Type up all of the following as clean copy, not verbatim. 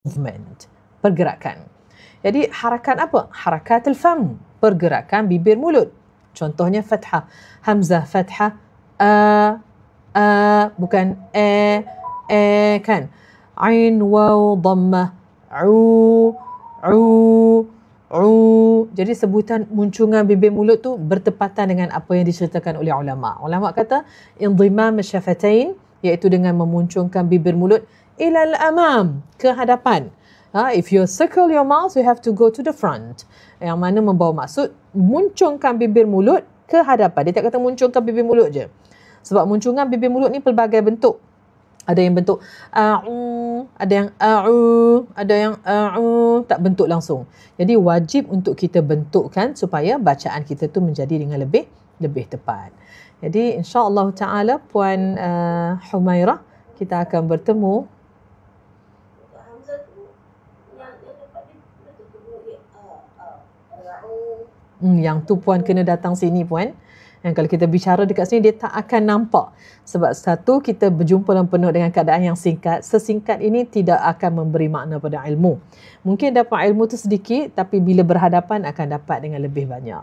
movement, pergerakan. Jadi harakat apa? Harakatul fam, pergerakan bibir mulut. Contohnya fathah, hamzah fathah, bukan kan. Ain waw dhammah, u. Jadi sebutan muncungan bibir mulut tu bertepatan dengan apa yang diceritakan oleh ulama. Ulama kata indhimam syafatain, iaitu dengan memuncungkan bibir mulut ilal amam, ke hadapan. If you circle your mouth, you have to go to the front. Yang mana membawa maksud muncungkan bibir mulut ke hadapan. Dia tak kata muncungkan bibir mulut je. Sebab muncungan bibir mulut ni pelbagai bentuk. Ada yang bentuk ada yang ada yang tak bentuk langsung. Jadi wajib untuk kita bentukkan supaya bacaan kita tu menjadi dengan lebih tepat. Jadi insya-Allah taala Puan Humairah, kita akan bertemu. Yang tu Puan kena datang sini Puan. Yang kalau kita bicara dekat sini, dia tak akan nampak. Sebab satu, kita berjumpa dan penuh dengan keadaan yang singkat. Sesingkat ini tidak akan memberi makna pada ilmu. Mungkin dapat ilmu tu sedikit, tapi bila berhadapan akan dapat dengan lebih banyak.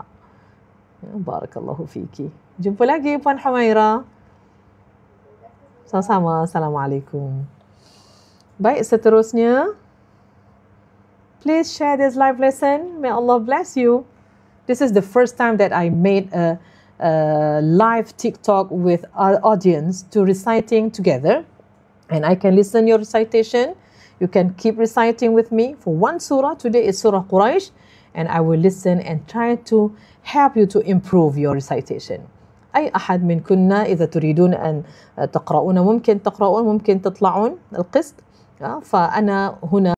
Barakallahu fiki. Jumpa lagi Puan Humairah. Sama-sama. Assalamualaikum. Baik, seterusnya. Please share this live lesson. May Allah bless you. This is the first time that I made a live TikTok with our audience to reciting together, and I can listen your recitation. You can keep reciting with me for one surah. Today is Surah Quraish, and I will listen and try to help you to improve your recitation. أي أحد منكن إذا تريدون أن تقرؤون ممكن تقرؤون، ممكن تطلعون القسط، فأنا هنا